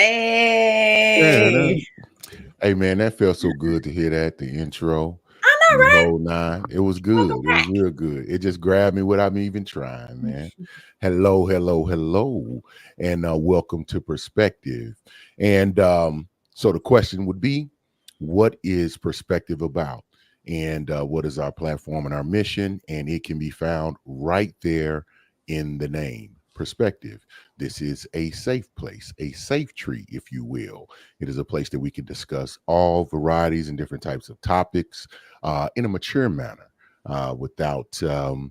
Yeah, Hey, hey man, that felt so good to hear that, the intro I know, and the right? whole nine. It was Welcome good. It was back. real good. It just grabbed me without me even trying, man. Hello, hello, hello, and welcome to Perspective. And so the question would be, what is perspective about? And what is our platform and our mission? And it can be found right there in the name, Perspective. This is a safe place, a safe tree, if you will. It is a place that we can discuss all varieties and different types of topics in a mature manner without too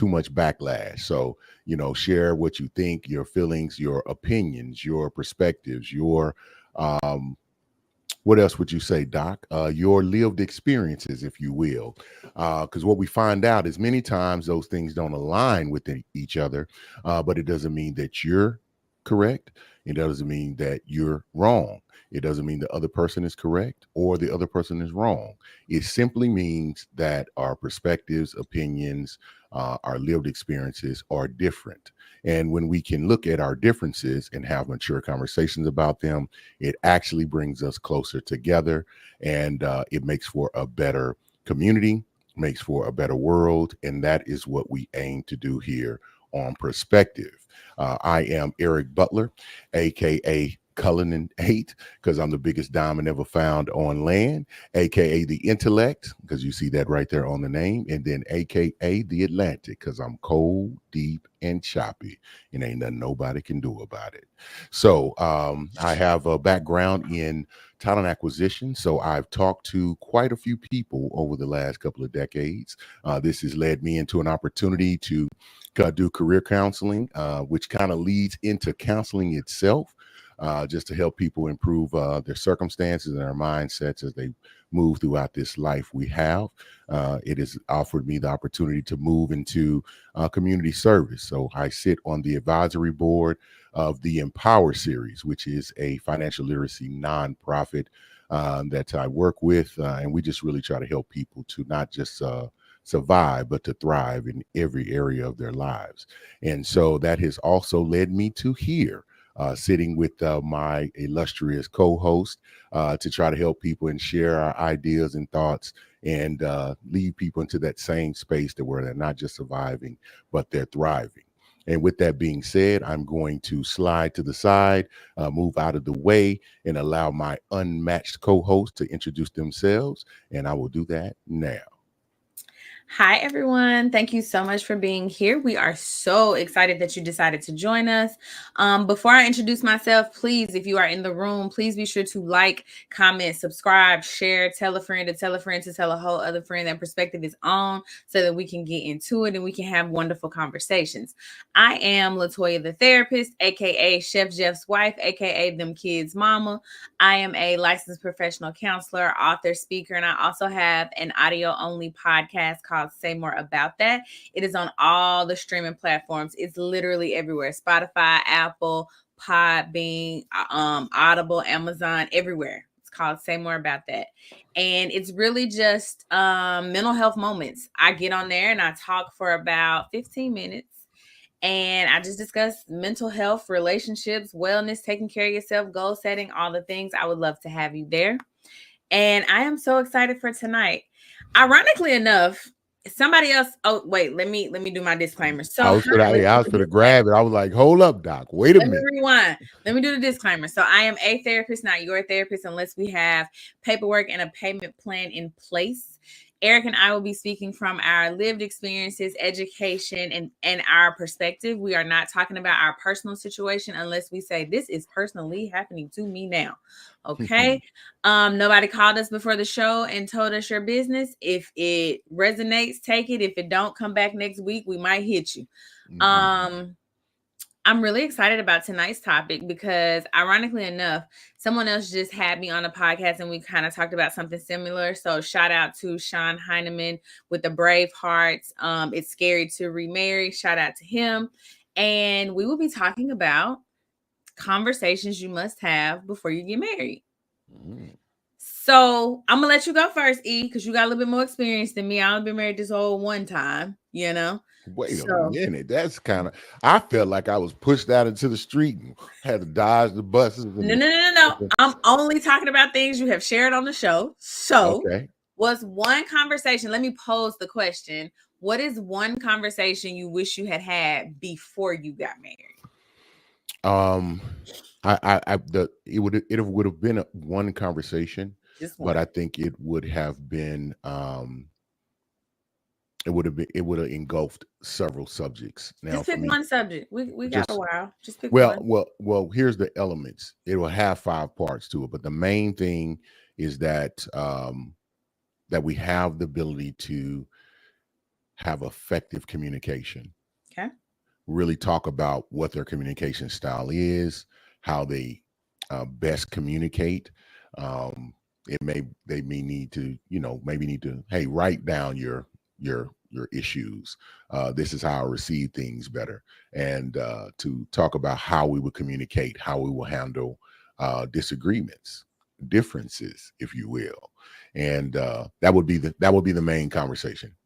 much backlash. So, share what you think, your feelings, your opinions, your perspectives, your um, what else would you say, Doc? Your lived experiences, if you will. Because what we find out is many times those things don't align with each other, but it doesn't mean that you're correct. It doesn't mean that you're wrong. It doesn't mean the other person is correct or the other person is wrong. It simply means that our perspectives, opinions, our lived experiences are different. And when we can look at our differences and have mature conversations about them, it actually brings us closer together, and it makes for a better community, makes for a better world. And that is what we aim to do here on Perspective. I am Eric Butler, aka Cullinan 8, because I'm the biggest diamond ever found on land, aka the intellect, because you see that right there on the name, and then aka the Atlantic, because I'm cold, deep, and choppy, and ain't nothing nobody can do about it. So I have a background in talent acquisition. So I've talked to quite a few people over the last couple of decades. This has led me into an opportunity to do career counseling, which kind of leads into counseling itself. Just to help people improve their circumstances and their mindsets as they move throughout this life we have. It has offered me the opportunity to move into community service. So I sit on the advisory board of the Empower series, which is a financial literacy nonprofit that I work with. And we just really try to help people to not just survive, but to thrive in every area of their lives. And so that has also led me to here. Sitting with my illustrious co-host to try to help people and share our ideas and thoughts and lead people into that same space to where they're not just surviving, but they're thriving. And with that being said, I'm going to slide to the side, move out of the way, and allow my unmatched co host to introduce themselves. And I will do that now. Hi, everyone. Thank you so much for being here. We are so excited that you decided to join us. Before I introduce myself, please, if you are in the room, please be sure to like, comment, subscribe, share, tell a friend to tell a friend to tell a whole other friend that Perspective is on so that we can get into it and we can have wonderful conversations. I am Latoya the therapist, aka Chef Jeff's wife, aka them kids' mama. I am a licensed professional counselor, author, speaker, and I also have an audio only podcast called Say More About That. It is on all the streaming platforms. It's literally everywhere: Spotify, Apple, Podbean, Audible, Amazon, everywhere. It's called Say More About That. And it's really just mental health moments. I get on there and I talk for about 15 minutes and I just discuss mental health, relationships, wellness, taking care of yourself, goal setting, all the things. I would love to have you there. And I am so excited for tonight. Ironically enough, somebody else. Oh, wait, let me do my disclaimer. So I was for let me I do was the for to disclaimer. grab it. I was like, hold up, Doc. Wait a Let me minute. rewind. Let me do the disclaimer. So I am a therapist, not your therapist, unless we have paperwork and a payment plan in place. Eric and I will be speaking from our lived experiences, education, and our perspective. We are not talking about our personal situation unless we say this is personally happening to me now. Okay. Nobody called us before the show and told us your business. If it resonates, take it. If it don't, come back next week. We might hit you. Mhm. Um, I'm really excited about tonight's topic because, ironically enough, someone else just had me on a podcast and we kind of talked about something similar. So, shout out to Sean Heineman with the Brave Hearts. It's scary to remarry. Shout out to him. And we will be talking about conversations you must have before you get married. Mm. So I'm gonna let you go first, E, because you got a little bit more experience than me. I've only been married this whole one time, you know. Wait a So minute. That's kind of, I felt like I was pushed out into the street and had to dodge the buses and no, no, no, no, no. the I'm only talking about things you have shared on the show. So, okay. what's one conversation? Let me pose the question. What is one conversation you wish you had had before you got married? Um, it would have been one conversation, Just but one. I think it would have been, it would have engulfed several subjects. Now, Just for pick me, one subject. We got a just while. Just pick well, one. here's the elements. It will have five parts to it, but the main thing is that we have the ability to have effective communication, Okay. really talk about what their communication style is, how they best communicate. It may they may need to, maybe need to, hey, write down your issues. This is how I receive things better, and to talk about how we will communicate, how we will handle disagreements, differences, if you will, and that would be the main conversation.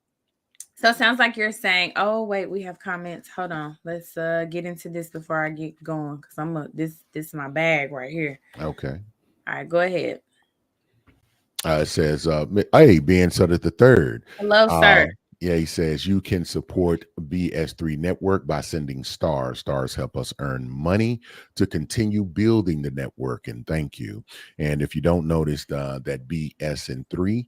So it sounds like you're saying, "Oh wait, we have comments. Hold on, let's get into this before I get going, because this is my bag right here. Okay. All right, go ahead. It says, hey, Ben Sutter the third. Hello, sir. Uh, yeah, he says you can support BS3 Network by sending stars. Stars help us earn money to continue building the network, and thank you. And if you don't notice that BSN3,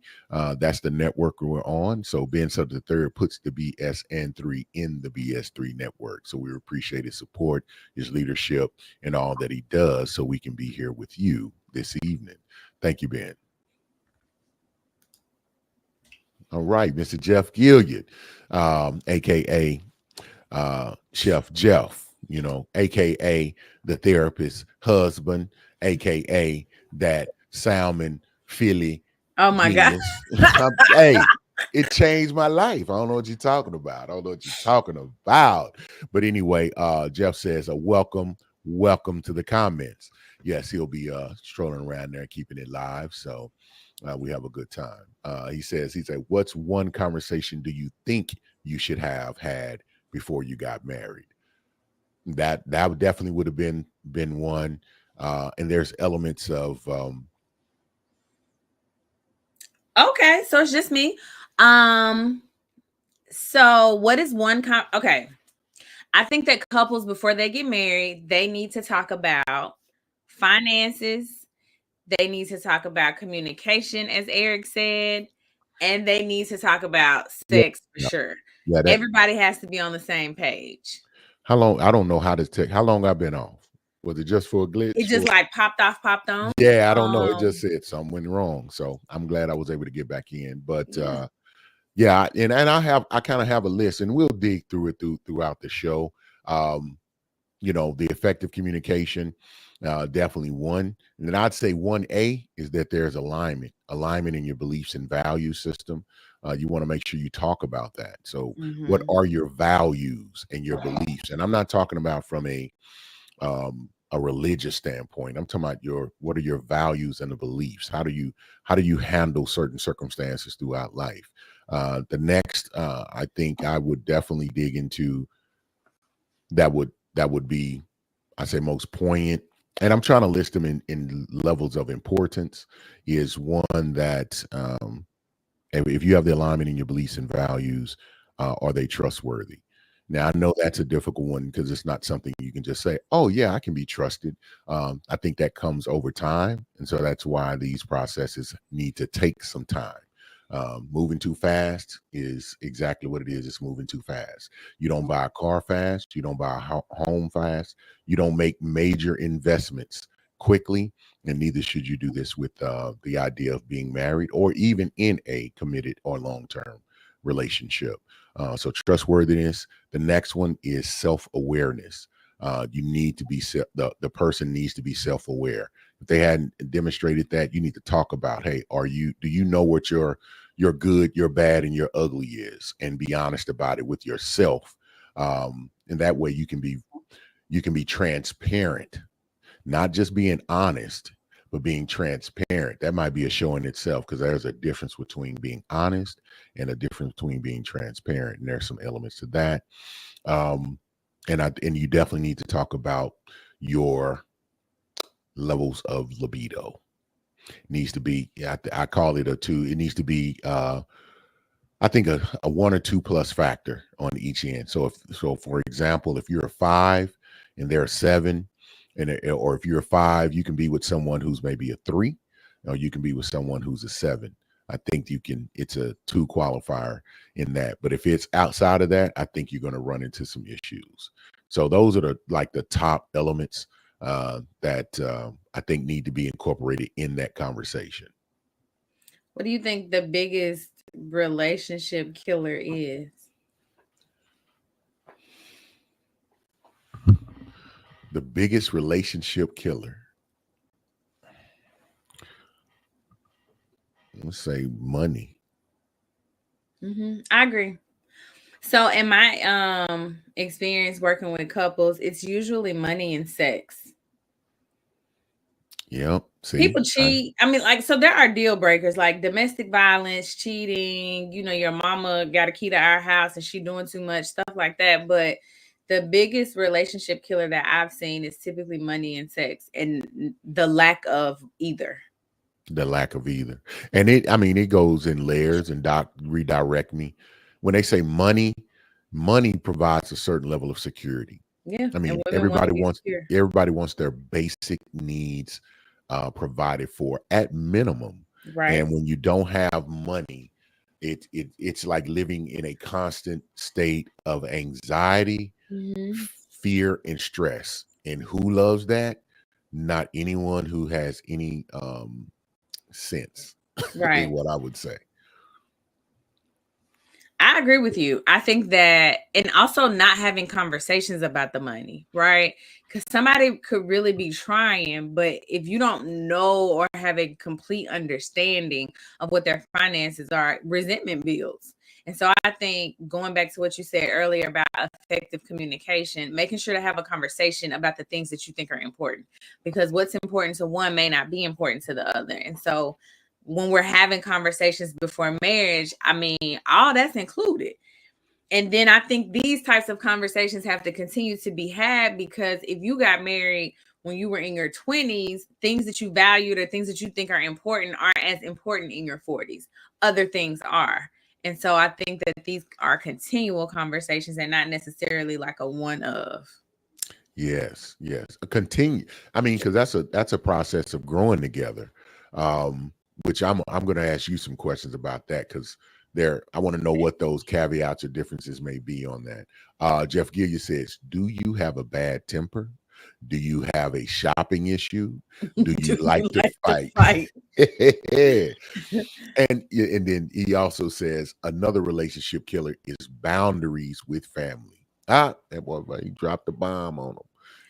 that's the network we're on. So Ben Sutter the third puts the BSN3 in the BS3 network. So we appreciate his support, his leadership, and all that he does, so we can be here with you this evening. Thank you, Ben. All right, Mr. Jeff Gilliard, aka Chef Jeff, aka the therapist husband, aka that salmon Philly Oh my god. genius. Hey, it changed my life. I don't know what you're talking about. I don't know what you're talking about. But anyway, Jeff says, welcome to the comments. Yes, he'll be strolling around there, keeping it live. So we have a good time. He said, what's one conversation do you think you should have had before you got married? That definitely would have been one. And there's elements of Okay, so it's just me. Um, so what is okay. I think that couples before they get married, they need to talk about finances, they need to talk about communication, as Eric said, and they need to talk about yeah, sex for sure. yeah. That Everybody has to be on the same page. how long? I don't know how to take. How long I've been off? Was it just for a It glitch? just like popped off, popped on. Yeah, I don't know. It just Um, said something went wrong. So I'm glad I was able to get back in. But yeah. yeah, and I kind of have a list, and we'll dig through it throughout the show. Um, the effective communication, definitely one. And then I'd say 1A is that there's alignment in your beliefs and value system. You want to make sure you talk about that. So what Mhm. are your values and your beliefs? And I'm not talking about from a religious standpoint. I'm talking about what are your values and the beliefs? How do you handle certain circumstances throughout life? The next, I think I would definitely dig into that would be, I say, most poignant, and I'm trying to list them in levels of importance, is one that if you have the alignment in your beliefs and values, are they trustworthy? Now, I know that's a difficult one because it's not something you can just say, oh, yeah, I can be trusted. I think that comes over time. And so that's why these processes need to take some time. Moving too fast is exactly what it is. It's moving too fast. You don't buy a car fast. You don't buy a home fast. You don't make major investments quickly, and neither should you do this with the idea of being married or even in a committed or long-term relationship. So trustworthiness. The next one is self-awareness. You need to be the person needs to be self-aware. If they hadn't demonstrated that, you need to talk about, hey, do you know what your good, your bad, and your ugly is, and be honest about it with yourself. And that way you can be transparent, not just being honest, but being transparent, that might be a show in itself, because there's a difference between being honest and a difference between being transparent. And there's some elements to that. Um, and you definitely need to talk about your levels of libido. It needs to be, I call it a two. It needs to be I think a one or two plus factor on each end. So for example, if you're a five and they're a seven, or if you're a five, you can be with someone who's maybe a three, or you can be with someone who's a seven. I think you can. It's a two qualifier in that. But if it's outside of that, I think you're going to run into some issues. So those are the top elements that I think need to be incorporated in that conversation. What do you think the biggest relationship killer is? The biggest relationship killer, let's say money. I agree. So in my experience working with couples, it's usually money and sex. Yep. See, People cheat. I mean, like, so there are deal breakers like domestic violence, cheating, your mama got a key to our house and she doing too much, stuff like that. But the biggest relationship killer that I've seen is typically money and sex and the lack of either. the lack of either. And it goes in layers, and Doc redirect me. When they say money, money provides a certain level of security. Yeah. I And mean, women want to be secure. everybody wants their basic needs provided for at minimum. Right. And when you don't have money, it's like living in a constant state of anxiety, Hmm. fear, and stress. And who loves that? Not anyone who has any sense, is Right. what I would say. I agree with you. I think that, and also not having conversations about the money, right? Because somebody could really be trying, but if you don't know or have a complete understanding of what their finances are, resentment builds. And so I think going back to what you said earlier about effective communication, making sure to have a conversation about the things that you think are important, because what's important to one may not be important to the other. And so when we're having conversations before marriage, I mean, all that's included. And then I think these types of conversations have to continue to be had, because if you got married when you were in your 20s, things that you valued or things that you think are important aren't as important in your 40s. Other things are. And so I think that these are continual conversations and not necessarily like a one of. Yes, yes. A continue. I mean, because that's a process of growing together. Um, which I'm going to ask you some questions about that, because I want to know what those caveats or differences may be on that. Jeff Gilliard says, "Do you have a bad temper? Do you have a shopping issue? Do you Do like you to like to fight?" fight? And then he also says another relationship killer is boundaries with family. That boy, he dropped the bomb on him.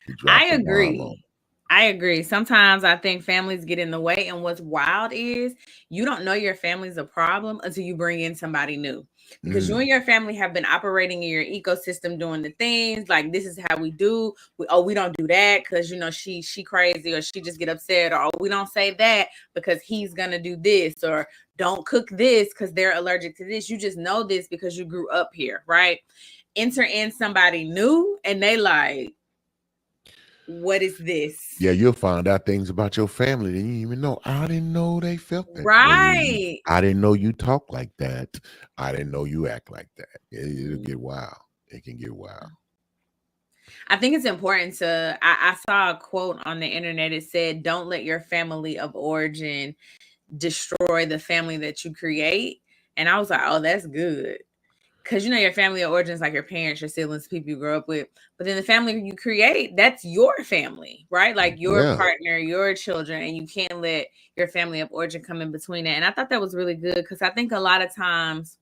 He I dropped the bomb on agree. I agree. Sometimes I think families get in the way. And what's wild is you don't know your family's a problem until you bring in somebody new. Because you and him. your family have been operating in your ecosystem doing the things like this is how we do. We don't do that because she crazy, or she just get upset, or we don't say that because he's gonna do this, or don't cook this because they're allergic to this. You just know this because you grew up here, right? Enter in somebody new and they like, what is this? Yeah, you'll find out things about your family that you didn't even know. I didn't know they felt that way. Right. I didn't know you talk like that. I didn't know you act like that. It'll Mm. get wild. It can get wild. I think it's important I saw a quote on the internet. It said, don't let your family of origin destroy the family that you create. And I was like, oh, that's good. Because your family of origin is like your parents, your siblings, people you grow up with. But then the family you create, that's your family, right? Like your Yeah. partner, your children, and you can't let your family of origin come in between that. And I thought that was really good, because I think a lot of times,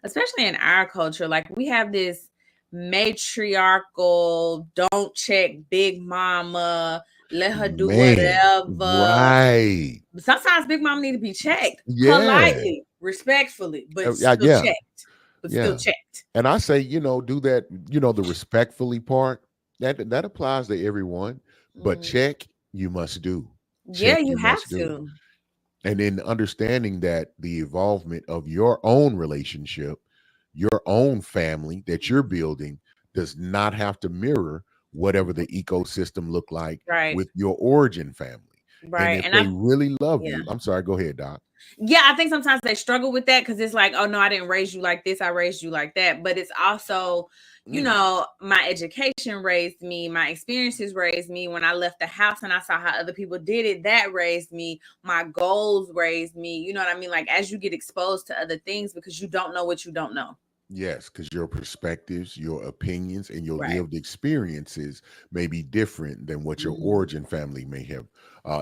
especially in our culture, like we have this matriarchal, don't check big mama, let her do Man. whatever. Right. Sometimes big mama need to be checked Yeah. politely, respectfully, but still Yeah. checked. But still Yeah. checked. And I say, do that, the respectfully part, that applies to everyone, but Mm, check you must do. Yeah, check you you have must do. to. And then understanding that the involvement of your own relationship, your own family that you're building does not have to mirror whatever the ecosystem look like Right. with your origin family. And Right. if And they I really love yeah. you, I'm sorry, go ahead, Doc. Yeah, I think sometimes they struggle with that because it's like, oh no, I didn't raise you like this, I raised you like that. But it's also, Mm. my education raised me, my experiences raised me. When I left the house and I saw how other people did it, that raised me. My goals raised me. You know what I mean? Like as you get exposed to other things because you don't know what you don't know. Yes, because your perspectives, your opinions, and your Right. lived experiences may be different than what your Mhm. origin family may have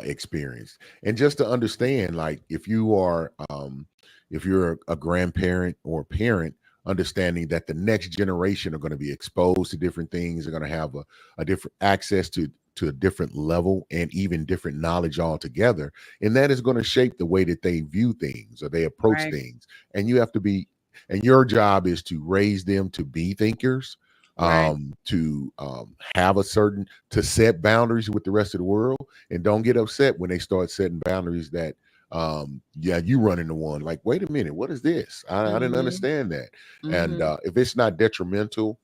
experienced. And just to understand, like if you're a grandparent or a parent, understanding that the next generation are going to be exposed to different things, are going to have a different access to a different level and even different knowledge altogether, and that is going to shape the way that they view things or they approach Right. things. And you have to be and your job is to raise them to be thinkers, Right. to have a certain to set boundaries with the rest of the world, and don't get upset when they start setting boundaries that yeah, you run into one like, wait a minute, what is this? I didn't Mhm. understand that. And Mhm. if it's not detrimental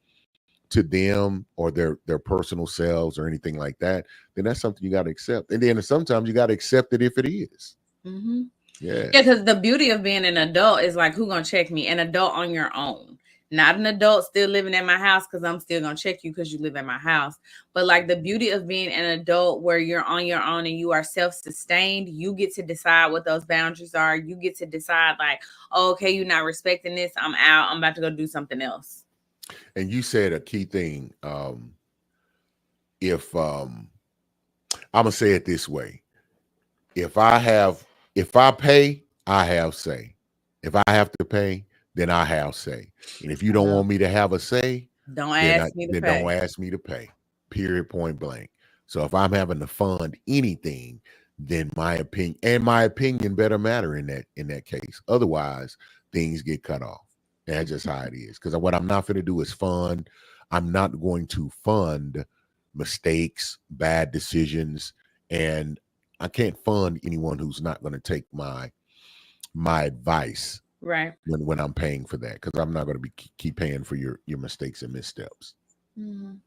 to them or their personal selves or anything like that, then that's something you got to accept. And then sometimes you got to accept it if it is. Mhm. Yeah. Yeah, because the beauty of being an adult is like, who gonna check me? An adult on your own, not an adult still living at my house because I'm still gonna check you because you live at my house. But like the beauty of being an adult where you're on your own and you are self-sustained, you get to decide what those boundaries are. You get to decide like, oh, okay, you're not respecting this. I'm out. I'm about to go do something else. And you said a key thing. If I'm gonna say it this way: if I have, if I pay, I have say. If I have to pay, then I have say. And if you don't Uh, want me to have a say, don't then ask me to don't pay. ask me to pay. Period. Point blank. So if I'm having to fund anything, then my opinion better matter in that case. Otherwise, things get cut off. That's just how it is. Because what I'm not going to do is fund. I'm not going to fund mistakes, bad decisions, and I can't fund anyone who's not going to take my advice Right. when I'm paying for that, because I'm not going to be keep paying for your mistakes and missteps. Mhm. I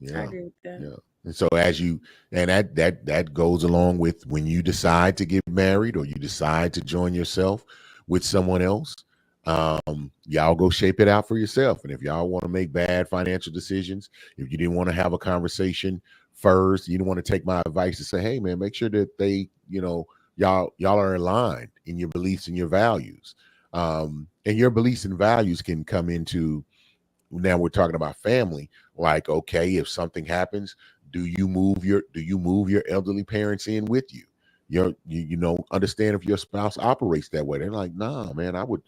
Yeah. agree with that. Yeah. And so as you and that goes along with when you decide to get married or you decide to join yourself with someone else, y'all go shape it out for yourself. And if y'all want to make bad financial decisions, if you didn't want to have a conversation first, you don't want to take my advice to say, hey man, make sure that they, y'all are aligned in your beliefs and your values. And your beliefs and values can come into, now we're talking about family, like, okay, if something happens, do you move your elderly parents in with you? Understand if your spouse operates that way. They're like, nah man, I would,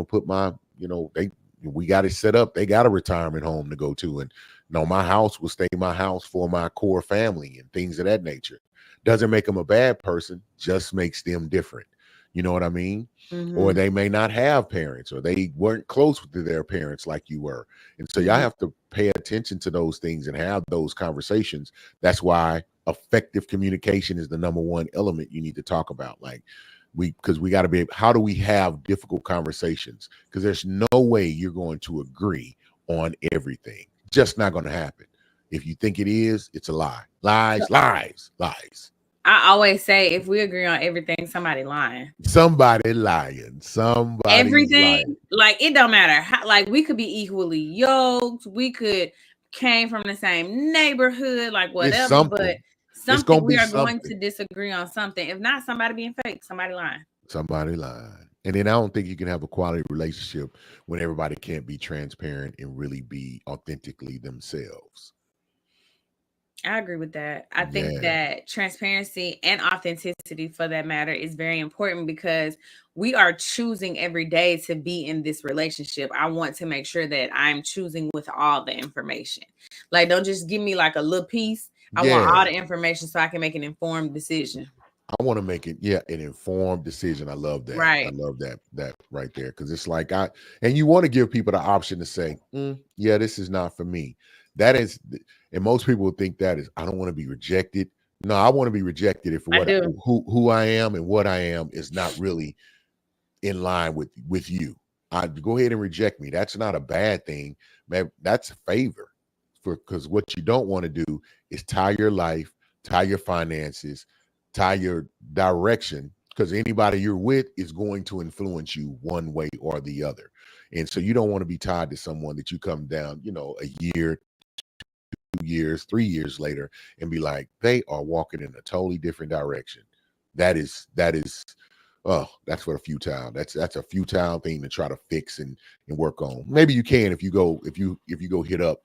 put my, they we got it set up, they got a retirement home to go to, and no, my house will stay my house for my core family and things of that nature. Doesn't make them a bad person, just makes them different. You know what I mean? Or Mhm. they may not have parents, or they weren't close to their parents like you were. And so y'all Mhm. have to pay attention to those things and have those conversations. That's why effective communication is the number one element you need to talk about. Like, because we got to be, how do we have difficult conversations? Because there's no way you're going to agree on everything. Just not going to happen. If you think it is, it's a lie. Lies, lies, lies. I always say if we agree on everything, somebody lying. Somebody lying. Somebody's Everything, lying. like it don't matter how, like we could be equally yoked, we could came from the same neighborhood, like It's whatever, but something. It's something gonna we be are going to something. disagree on something. If not, somebody being fake, somebody lying. Somebody lying. And then I don't think you can have a quality relationship when everybody can't be transparent and really be authentically themselves. I agree with that. I think Yeah. that transparency and authenticity, for that matter, is very important because we are choosing every day to be in this relationship. I want to make sure that I'm choosing with all the information. Like, don't just give me like a little piece. I want all Yeah. the information so I can make an informed decision. I want to make it, yeah, an informed decision. I love that. I Right. love that right there. Cause it's like and you want to give people the option to say, yeah, this is not for me. That is, and most people would think that is, I don't want to be rejected. No, I want to be rejected if I what do. who I am and what I am is not really in line with you. I go ahead and reject me. That's not a bad thing, man. That's a favor for because what you don't want to do is tie your life, tie your finances, tie your direction. Because anybody you're with is going to influence you one way or the other. And so you don't want to be tied to someone that you come down, a year, 2 years, 3 years later, and be like, they are walking in a totally different direction. That is that's what a futile. That's a futile thing to try to fix and work on. Maybe you can if you go hit up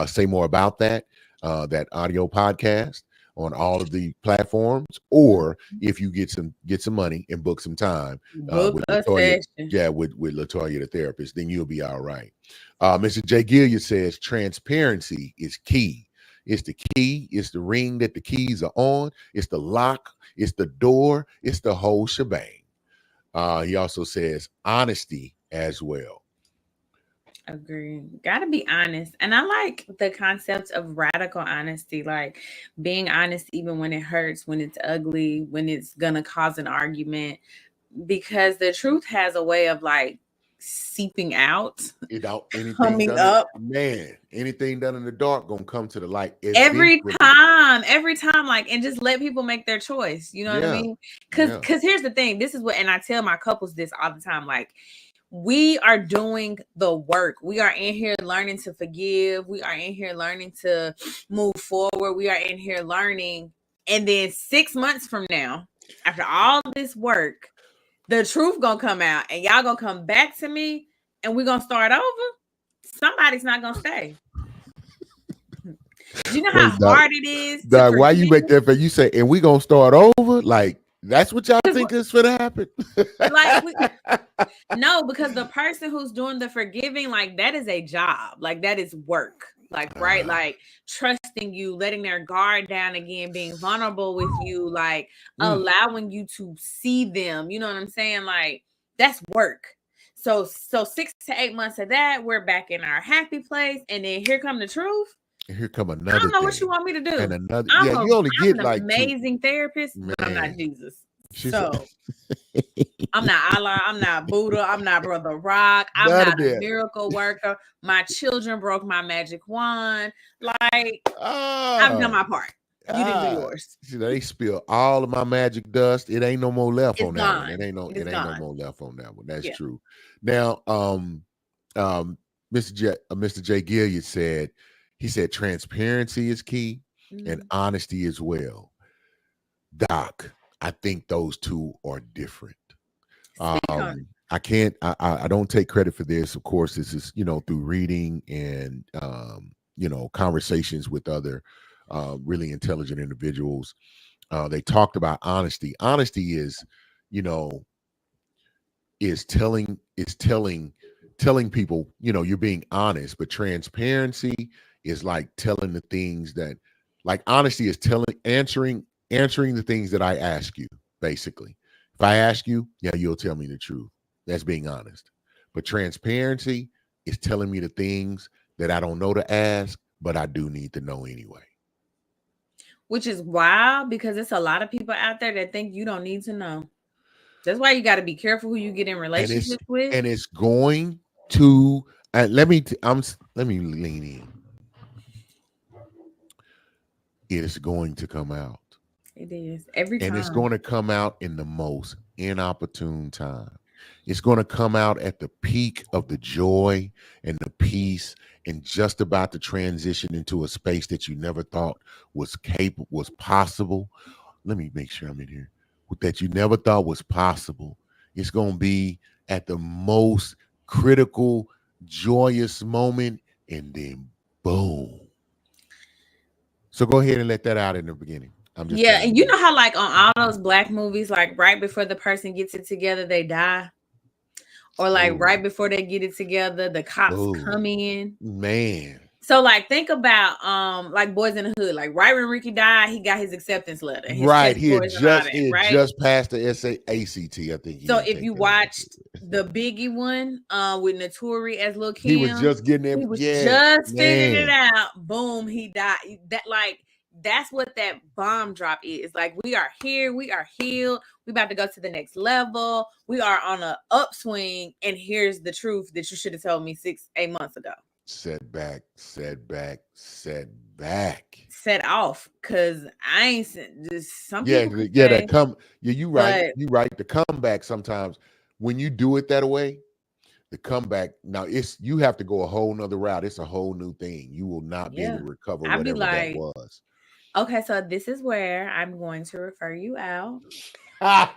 say more about that audio podcast on all of the platforms, or if you get some money and book some time Book with a Latoya, session. yeah, with Latoya the therapist, then you'll be all right. Mr. J. Gilliard says transparency is key. It's the key. It's the ring that the keys are on. It's the lock. It's the door. It's the whole shebang. He also says honesty as well. Agree. Gotta be honest. And I like the concept of radical honesty, like being honest even when it hurts, when it's ugly, when it's gonna cause an argument, because the truth has a way of like seeping out, It out anything coming done it, up man. Anything done in the dark gonna come to the light every eventually. every time, like, and just let people make their choice. You know what I Yeah, mean? Because yeah. here's the thing. This is what, and I tell my couples this all the time, like, we are doing the work. We are in here learning to forgive. We are in here learning to move forward. We are in here learning. And then 6 months from now, after all this work, the truth gonna come out and y'all gonna come back to me and we're gonna start over. Somebody's not gonna stay. Do you know how Wait, Doc, hard it is to Doc, why you make forgive? that face? You say, and we gonna start over? Like that's what y'all Because think is gonna happen? like no, because the person who's doing the forgiving, like, that is a job. Like, that is work. Like, right? Ah, Like, trusting you, letting their guard down again, being vulnerable with you, like, mm. allowing you to see them. You know what I'm saying? Like, that's work. So 6 to 8 months of that, we're back in our happy place. And then here come the truth. And here come I another don't know what you thing, want me to and do. another. I'm Yeah, a you only I'm get an like two. amazing therapist, but I'm not Man, Jesus. she said So I'm not Allah. I'm not Buddha. I'm not Brother Rock. I'm none not of a that. miracle worker. My children broke my magic wand. Like, I've done Ah, my part. You didn't do ah. yours. See, they spill all of my magic dust. It ain't no more left It's on that one. It gone. ain't no. It is It ain't no gone. more left on that one. That's Yeah. true. Now, um, Mr. J. Gilliard said, he said transparency is key and Mhm. honesty as well. Doc, I think those two are different. Speak on it. I can't. I don't take credit for this. Of course, this is through reading and conversations with other really intelligent individuals. They talked about honesty. Honesty is, you know, telling people, you're being honest. But transparency is like telling the things that, like, honesty is answering the things that I ask you. Basically, if I ask you, yeah, you'll tell me the truth. That's being honest. But transparency is telling me the things that I don't know to ask, but I do need to know anyway. Which is wild because it's a lot of people out there that think you don't need to know. That's why you got to be careful who you get in and it's relationships with. and it's going to let me lean in. It is going to come out, It is every and it's time. going to come out in the most inopportune time. It's going to come out at the peak of the joy and the peace, and just about to transition into a space that you never thought was possible. Let me make sure I'm in here. That you never thought was possible. It's going to be at the most critical, joyous moment, and then boom. So go ahead and let that out in the beginning. I'm just Yeah, telling and you you that. know how, like, on all those black movies, like right before the person gets it together, they die, or like Oh, right before they get it together, the cops oh, come in. man. So, like, think about like Boys in the Hood. Like, right when Ricky died, he got his acceptance letter, his Right. test scores, and all that, He had right? just passed the ACT. I think he So didn't if take you that. watched the Biggie one with Notori as Lil He was Kim, just getting he it. was Yeah, just figuring it man. out. Boom, he died. That, like, That's what that bomb drop is. Like, we are here, we are healed, we about to go to the next level, we are on a upswing, and here's the truth that you should have told me 6-8 months ago. Setback, setback, setback. Set off, because I ain't just, some Yeah, people could yeah, that say, come. Yeah, you right. but You right. The comeback sometimes when you do it that way, the comeback now it's you have to go a whole nother route. It's a whole new thing. You will not be able yeah, to recover I'd be whatever that like, was. okay, so this is where I'm going to refer you out, Ah,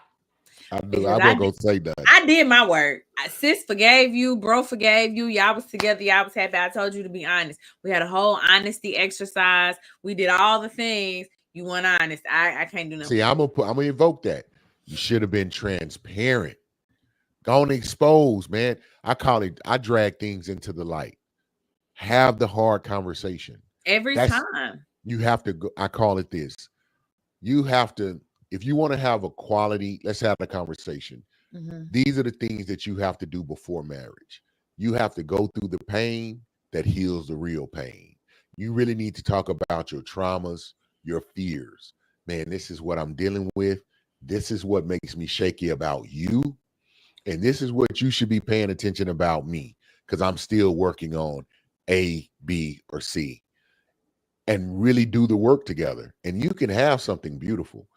I knew because I wasn't gonna say nothing. I did my work. Sis forgave you, bro forgave you. Y'all was together. Y'all was happy. I told you to be honest. We had a whole honesty exercise. We did all the things. You weren't honest. I can't do nothing See, with you. I'm gonna invoke that. You should have been transparent. Go on expose, man. I call it. I drag things into the light. Have the hard conversation. Every That's time. you have to go. I call it this. You have to, if you want to have a quality, let's have a conversation. Mm-hmm. These are the things that you have to do before marriage. You have to go through the pain that heals the real pain. You really need to talk about your traumas, your fears. Man, this is what I'm dealing with. This is what makes me shaky about you. And this is what you should be paying attention about me because I'm still working on A, B, or C and really do the work together. And you can have something beautiful,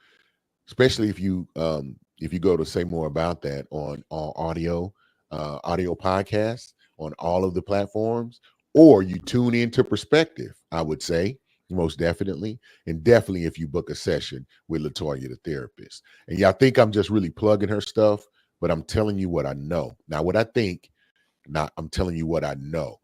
especially if you go to say more about that on audio podcasts on all of the platforms, or you tune into Perspective, I would say most definitely, and definitely if you book a session with Latoya the therapist. And y'all think I'm just really plugging her stuff, but I'm telling you what I know. Now, what I think, not I'm telling you what I know.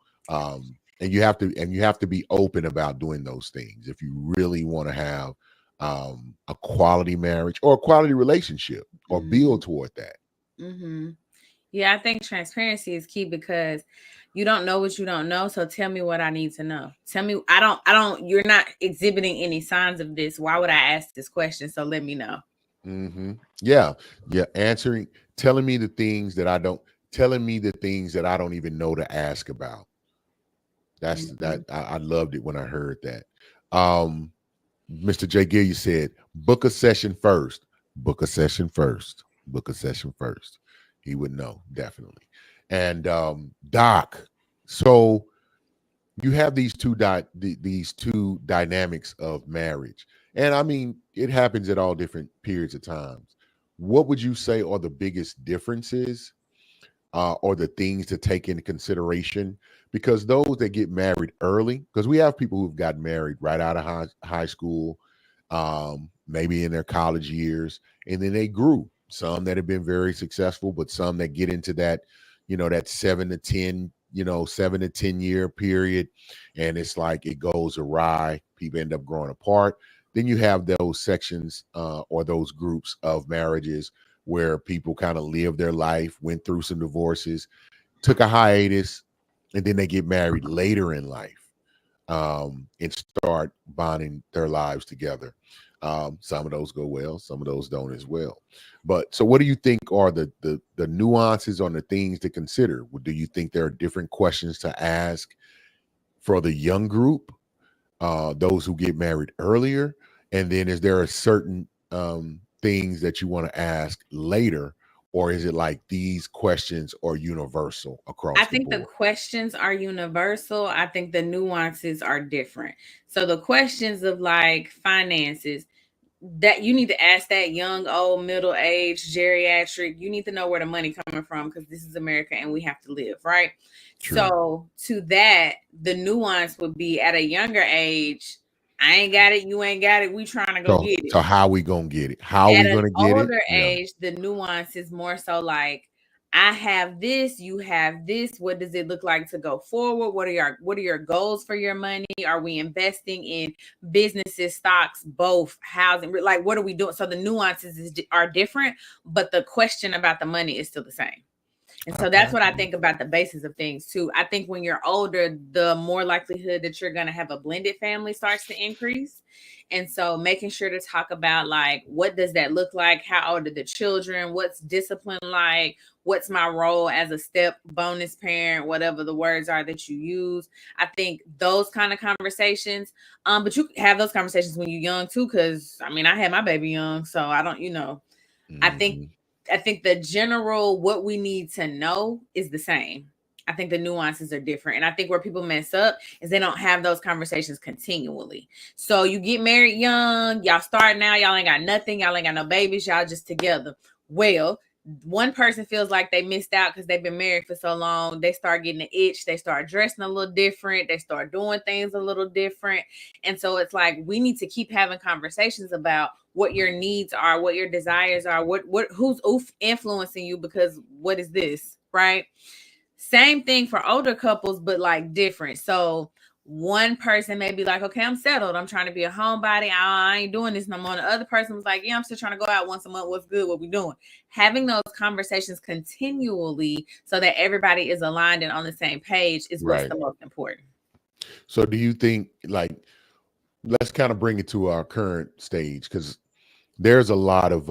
And you have to be open about doing those things if you really want to have a quality marriage or a quality relationship or Mm-hmm. build toward that. Mm-hmm. Yeah, I think transparency is key, because you don't know what you don't know. So tell me what I need to know. Tell me, you're not exhibiting any signs of this. Why would I ask this question? So let me know. Hmm. Yeah, yeah. Answering, telling me the things that I don't, telling me the things that I don't even know to ask about. That's Mm-hmm. that. I loved it when I heard that. Um, Mr. J. Gill, you said book a session first. Book a session first. Book a session first. He would know definitely. And Doc, so you have these two dynamics of marriage, and I mean it happens at all different periods of times. What would you say are the biggest differences or the things to take into consideration? Because those that get married early, because we have people who've got married right out of high school, maybe in their college years, and then they grew. Some that have been very successful, but some that get into that, that 7 to 10, 7 to 10 year period, and it's like it goes awry. People end up growing apart. Then you have those sections or those groups of marriages where people kind of live their life, went through some divorces, took a hiatus, and then they get married later in life and start bonding their lives together. Some of those go well, some of those don't as well. But so, what do you think are the nuances on the things to consider? Do you think there are different questions to ask for the young group, those who get married earlier, and then is there a certain things that you want to ask later, or is it like these questions are universal I across the think the board? questions are universal. I think the nuances are different. So the questions of like finances, that you need to ask that young, old, middle age, geriatric. You need to know where the money coming from, because this is America and we have to live, right? True. So to that, the nuance would be at a younger age. I ain't got it, you ain't got it. We trying to go So, get it. so how we gonna get it? How At we an gonna get it? older Yeah, age, the nuance is more so like, I have this, you have this. What does it look like to go forward? What are your goals for your money? Are we investing in businesses, stocks, both, housing? Like, what are we doing? So the nuances are different, but the question about the money is still the same. And so Okay. that's what I think about the basis of things too. I think when you're older, the more likelihood that you're going to have a blended family starts to increase. And so making sure to talk about like, what does that look like? How old are the children? What's discipline like? What's my role as a step bonus parent? Whatever the words are that you use. I think those kind of conversations. But you have those conversations when you're young too, because I mean, I had my baby young, so I don't, I think Mhm. I think the general what we need to know is the same. I think the nuances are different. And I think where people mess up is they don't have those conversations continually. So you get married young, y'all start now, y'all ain't got nothing, y'all ain't got no babies, y'all just together. Well, one person feels like they missed out because they've been married for so long. They start getting an itch. They start dressing a little different. They start doing things a little different. And so it's like we need to keep having conversations about what your needs are, what your desires are, what who's influencing you, because what is this, right? Same thing for older couples, but like different. So one person may be like, okay, I'm settled. I'm trying to be a homebody. I ain't doing this no more. The other person was like, yeah, I'm still trying to go out once a month. What's good? What we doing? Having those conversations continually so that everybody is aligned and on the same page is what's Right. the most important. So do you think, like, let's kind of bring it to our current stage, because there's a lot of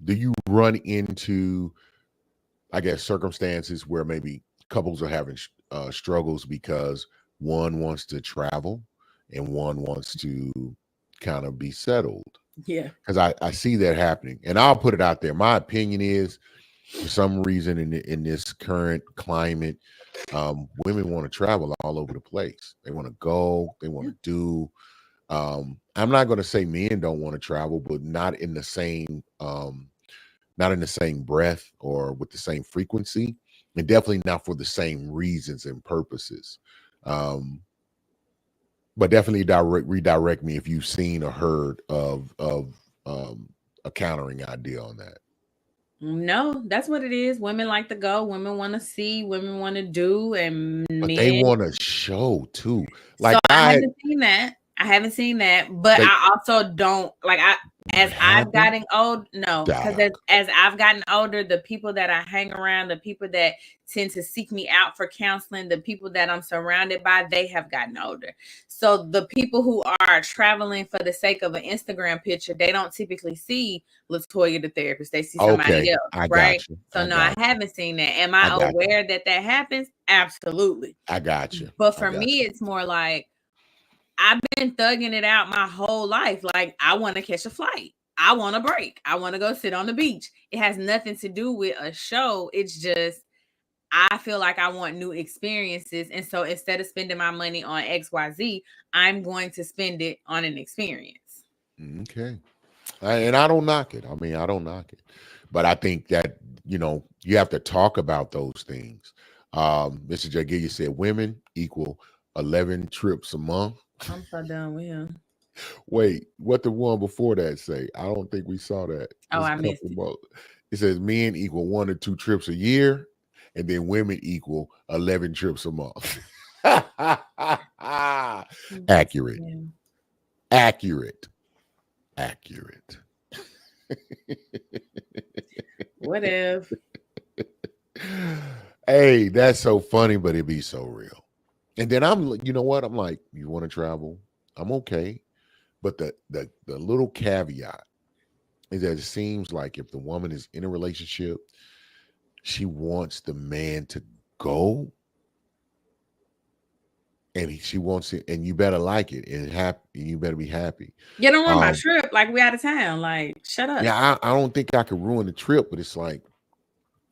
do you run into, I guess, circumstances where maybe couples are having struggles because one wants to travel and one wants to kind of be settled? Yeah. Because I see that happening, and I'll put it out there. My opinion is, for some reason, in this current climate, women want to travel all over the place. They want to go. They want Yeah. to do. I'm not going to say men don't want to travel, but not in the same breath or with the same frequency, and definitely not for the same reasons and purposes. Um, but definitely redirect me if you've seen or heard of a countering idea on that. No, that's what it is. Women like to go. Women want to see. Women want to do, and But they men. want to show too. So Like I haven't seen that. I haven't seen that, but they I also don't like I you as I've haven't, gotten old, no, because Doc. as I've gotten older, the people that I hang around, the people that tend to seek me out for counseling, the people that I'm surrounded by, they have gotten older. So the people who are traveling for the sake of an Instagram picture, they don't typically see Latoya the therapist. They see somebody Okay, else, I right? got you. So I no, I got you. haven't seen that. Am I I got you. aware that that happens? Absolutely. I got you. But I for got me, you. it's more like I've been thugging it out my whole life. Like, I want to catch a flight. I want a break. I want to go sit on the beach. It has nothing to do with a show. It's just, I feel like I want new experiences. And so instead of spending my money on XYZ, I'm going to spend it on an experience. Okay. And I don't knock it. I mean, I don't knock it. But I think that, you have to talk about those things. Mr. Jagilia said women equal 11 trips a month. I'm so done with him. Wait, what the one before that say? I don't think we saw that. Oh, There's a I missed couple it. more. It says men equal 1 or 2 trips a year, and then women equal 11 trips a month. Accurate. Yeah. Accurate. Accurate. What if? Hey, that's so funny, but it be so real. And then you know what? I'm like, you want to travel? I'm okay. But the little caveat is that it seems like if the woman is in a relationship, she wants the man to go, and she wants it, and you better like it and happy, and you better be happy. You don't want my Um, trip. Like, we out of town. Like, shut up. yeah, I don't think I could ruin the trip, but it's like,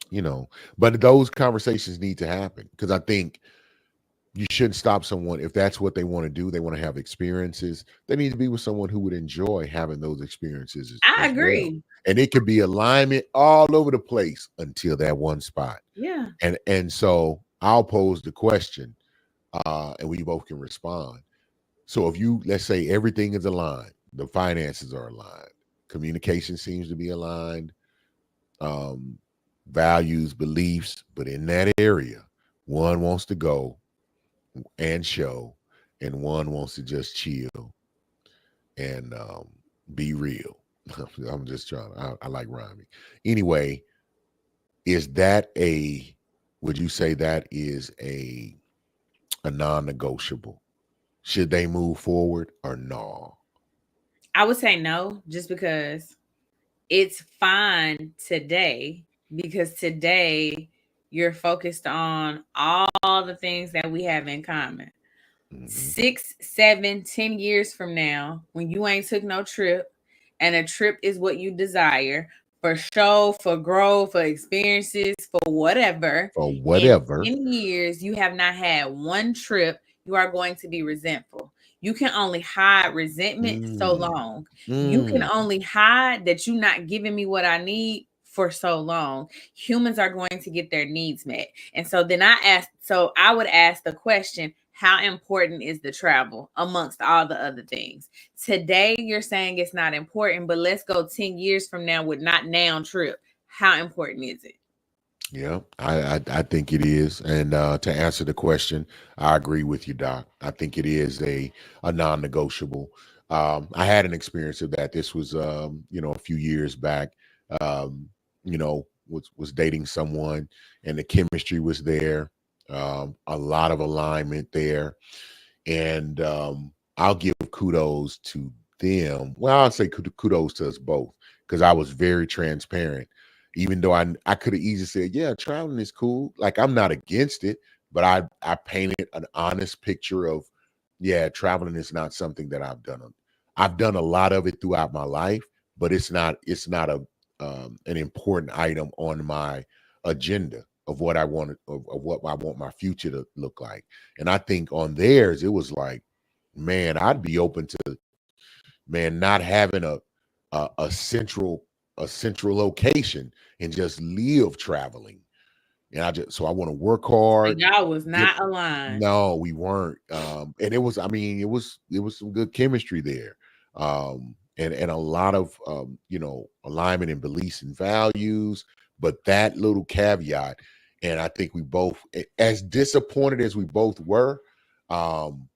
you know, but those conversations need to happen, because I think you shouldn't stop someone if that's what they want to do. They want to have experiences. They need to be with someone who would enjoy having those experiences I as well. agree. And it could be alignment all over the place until that one spot. Yeah. And so I'll pose the question, and we both can respond. So if you, let's say, everything is aligned, the finances are aligned, communication seems to be aligned, um, values, beliefs, but in that area, one wants to go and show, and one wants to just chill and be real. I'm just trying. I like rhyming. Anyway, is that a would you say that is a non-negotiable? Should they move forward or no? I would say no, just because it's fine today, because today you're focused on all the things that we have in common. Hmm. 6, 7, 10 years from now, when you ain't took no trip, and a trip is what you desire for show, for growth, for experiences, for whatever. Or In whatever. 10 years, you have not had one trip, you are going to be resentful. You can only hide resentment so Mm, long. You can mm. only hide that you're not giving me what I need for so long. Humans are going to get their needs met. And so I would ask the question, how important is the travel amongst all the other things? Today, you're saying it's not important, but let's go 10 years from now with not now trip. How important is it? Yeah, I think it is. And to answer the question, I agree with you, Doc. I think it is a non-negotiable. I had an experience of that. This was a few years back. Um, was dating someone, and the chemistry was there. A lot of alignment there, and I'll give kudos to them. Well, I'll say kudos to us both, because I was very transparent. Even though I could have easily said, "Yeah, traveling is cool." Like, I'm not against it, but I painted an honest picture of, yeah, traveling is not something that I've done. I've done a lot of it throughout my life, but it's not an important item on my agenda of what I wanted of what I want my future to look like. And I think on theirs, it was like, man, I'd be open to, man, not having a central location and just live traveling. And I want to work So hard. y'all was Get not aligned. No, we weren't. And it was, I mean, it was some good chemistry there. And a lot of alignment in beliefs and values, but that little caveat, and I think we both, as disappointed as we both were, um,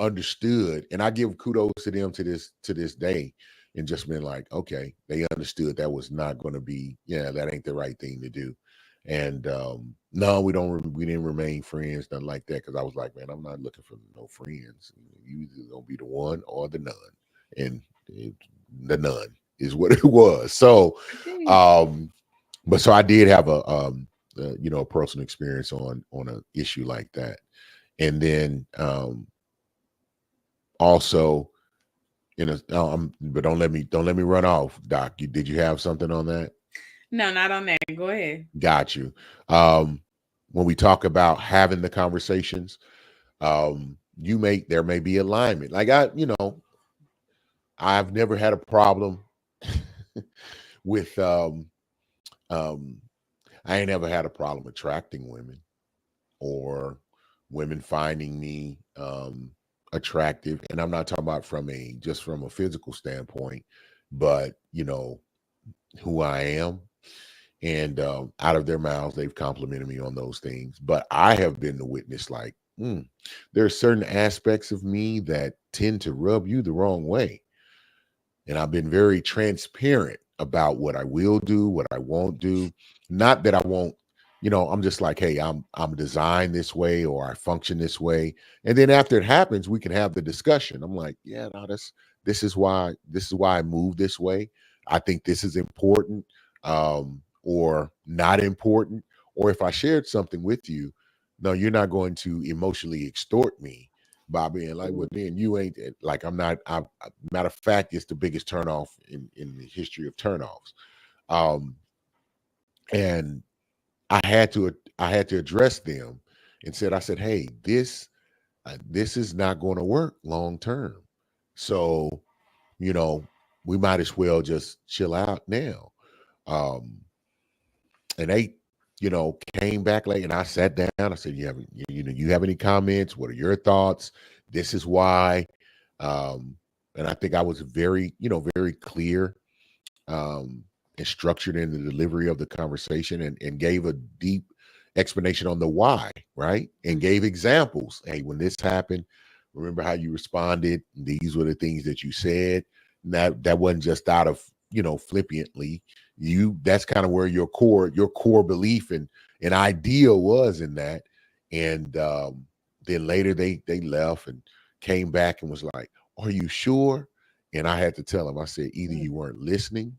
understood, and I give kudos to them to this day, and just been like, okay, they understood that was not going to be, yeah, that ain't the right thing to do. And no, we didn't remain friends, nothing like that, because I was like, man, I'm not looking for no friends. You either gonna be the one or the none, and the none is what it was. So I feel you. um but so I did have a personal experience on an issue like that. And then also, but don't let me run off, Doc. Did you have something on that? No, not on that. Go ahead. Got you. um when we talk about having the conversations, there may be alignment. Like, I've never had a problem with um I ain't ever had a problem attracting women, or women finding me attractive. And I'm not talking about from a physical standpoint, but who I am. And out of their mouths, they've complimented me on those things. But I have been the witness, like, there are certain aspects of me that tend to rub you the wrong way. And I've been very transparent about what I will do, what I won't do. Not that I won't, I'm just like, hey, I'm designed this way, or I function this way. And then after it happens, we can have the discussion. I'm like, yeah, no, this is why I move this way. I think this is important, or not important. Or if I shared something with you, no, you're not going to emotionally extort me by being like, well, then you ain't like, I'm not. Matter of fact, it's the biggest turnoff in the history of turnoffs. Um, and I had to address them, and I said, hey, this is not going to work long term. So, you know, we might as well just chill out now. Um, and they, came back late, and I sat down. I said, you have any comments? What are your thoughts? This is why. Um, and I think I was very clear, and structured in the delivery of the conversation, and gave a deep explanation on the why, right? And gave examples. Hey, when this happened, remember how you responded. These were the things that you said. That wasn't just out of flippantly. That's kind of where your core belief and An idea was in that. And then later they left and came back and was like, "Are you sure?" And I had to tell him, I said, either you weren't listening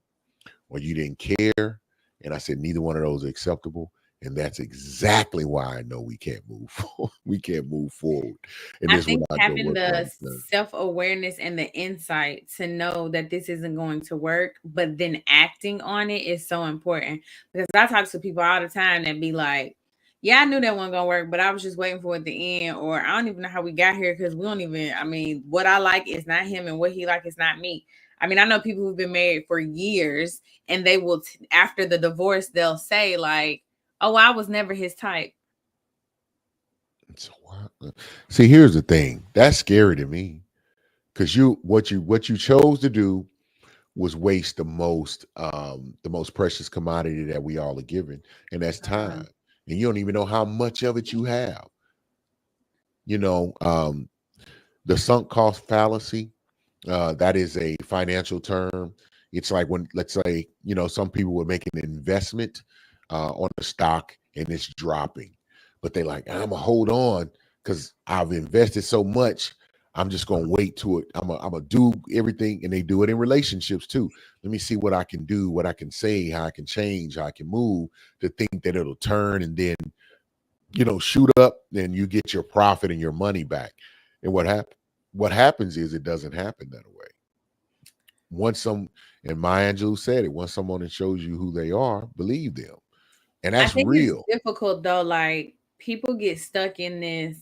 or you didn't care. And I said, neither one of those are acceptable. And that's exactly why I know we can't move forward. We can't move forward. And I this will think not go having work long the term. self-awareness and the insight to know that this isn't going to work, but then acting on it is so important. Because I talk to people all the time that be like, yeah, I knew that wasn't gonna work, but I was just waiting for it to end, or I don't even know how we got here because we don't even. I mean, what I like is not him, and what he like is not me. I mean, I know people who've been married for years, and they will after the divorce, they'll say like, "Oh, I was never his type." So, see, here's the thing. That's scary to me because what you chose to do was waste the most precious commodity that we all are given, and that's time. And you don't even know how much of it you have. You know, the sunk cost fallacy. That is a financial term. It's like when, let's say, some people would make an investment on a stock and it's dropping, but they like, I'm gonna hold on because I've invested so much. I'm just gonna wait to it. I'm gonna do everything, and they do it in relationships too. Let me see what I can do, what I can say, how I can change, how I can move to think that it'll turn and then shoot up, then you get your profit and your money back. And what happens is it doesn't happen that way. Once some and Maya Angelou said it, once someone shows you who they are, believe them. And I that's think it's real. difficult though. Like people get stuck in this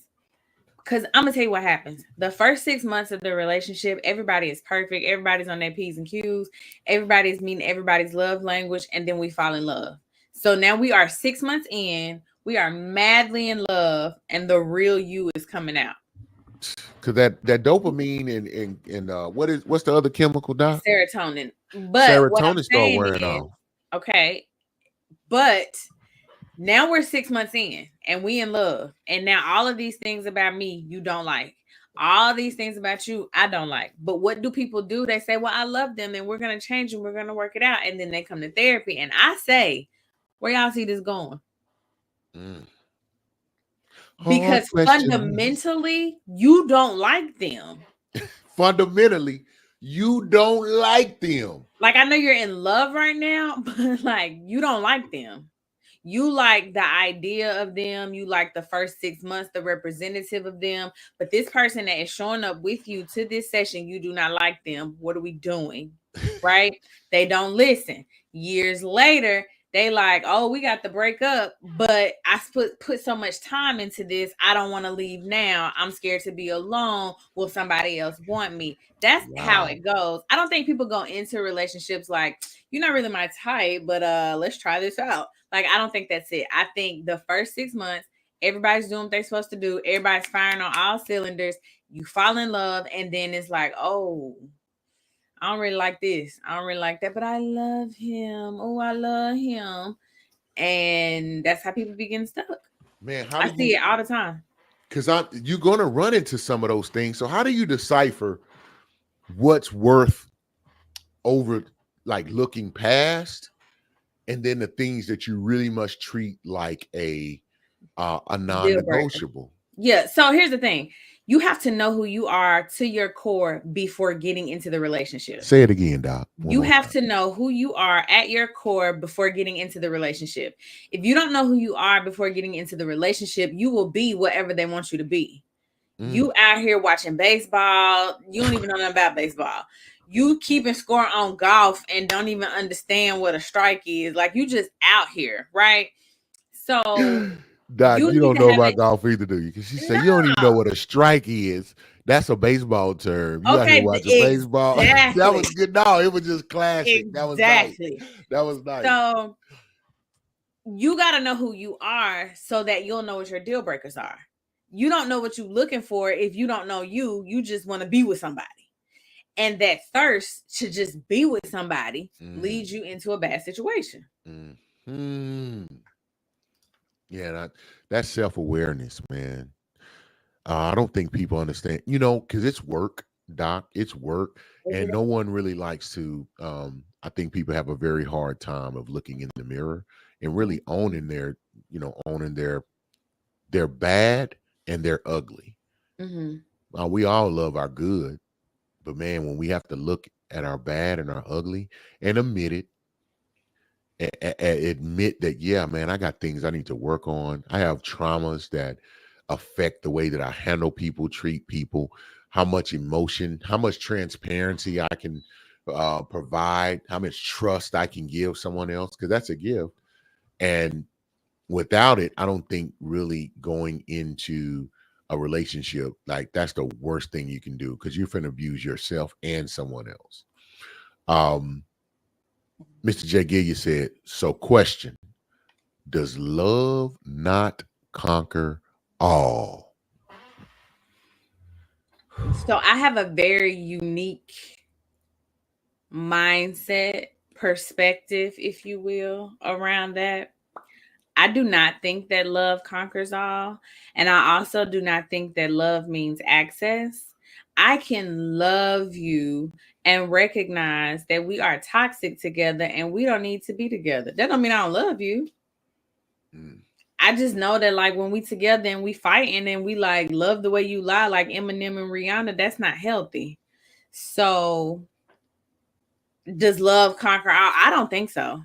because I'm gonna tell you what happens. The first 6 months of the relationship, everybody is perfect. Everybody's on their P's and Q's. Everybody's meeting everybody's love language, and then we fall in love. So now we are 6 months in. We are madly in love, and the real you is coming out. Because that dopamine and what's the other chemical, Doc? Serotonin. But what I'm Serotonin start saying wearing is, off. okay, but now we're 6 months in and we in love. And now all of these things about me you don't like. All these things about you I don't like. But what do people do? They say, well, I love them and we're gonna change them, we're gonna work it out. And then they come to therapy. And I say, where y'all see this going? Mm. Hard Because questions. fundamentally, you don't like them. Fundamentally, you don't like them. Like I know you're in love right now, but like you don't like them. You like the idea of them. You like the first 6 months, the representative of them. But this person that is showing up with you to this session, you do not like them. What are we doing? Right? They don't listen. Years later, they like, oh, we got to break up, but I put so much time into this. I don't want to leave now. I'm scared to be alone. Will somebody else want me? That's how Wow. it goes. I don't think people go into relationships like, you're not really my type, but let's try this out. Like, I don't think that's it. I think the first 6 months, everybody's doing what they're supposed to do. Everybody's firing on all cylinders. You fall in love, and then it's like, oh, I don't really like this. I don't really like that, but I love him. Oh, I love him. And that's how people be getting stuck. Man, how I do see you it all the time. because you're gonna run into some of those things. So how do you decipher what's worth over like looking past and then the things that you really must treat like a Deal breaker. non-negotiable? Yeah. So here's the thing. You have to know who you are to your core before getting into the relationship. Say it again, Doc, one You more have time. to know who you are at your core before getting into the relationship. If you don't know who you are before getting into the relationship, you will be whatever they want you to be. Mm. You out here watching baseball, you don't even know nothing about baseball. You keeping score on golf and don't even understand what a strike is. Like you just out here, right? So Doc, you you need don't to know have about it. golf either, do you? Because she said you don't even No. know what a strike is. That's a baseball term. You out here Okay, watching baseball. That exactly. was good. No, it was just classic. That was nice. Exactly. That was nice. So you got to know who you are so that you'll know what your deal breakers are. You don't know what you're looking for if you don't know you. You just want to be with somebody. And that thirst to just be with somebody Mm, leads you into a bad situation. mm. Yeah, that's self-awareness, man. I don't think people understand, because it's work, Doc. It's work, and no one really likes to. I think people have a very hard time of looking in the mirror and really owning owning their bad and their ugly. Mm-hmm. We all love our good, but man, when we have to look at our bad and our ugly and admit it, admit that, yeah, man, I got things I need to work on. I have traumas that affect the way that I handle people, treat people, how much emotion, how much transparency I can provide, how much trust I can give someone else, because that's a gift. And without it, I don't think really going into a relationship, like, that's the worst thing you can do, because you're finna abuse yourself and someone else. Um, Mr. J. Gilliam said, so question, does love not conquer all? So I have a very unique mindset, perspective, if you will, around that. I do not think that love conquers all. And I also do not think that love means access. I can love you and recognize that we are toxic together and we don't need to be together. That don't mean I don't love you. Mm. I just know that, like, when we together and we fighting and we like love the way you lie, like Eminem and Rihanna, that's not healthy. So does love conquer all? I don't think so.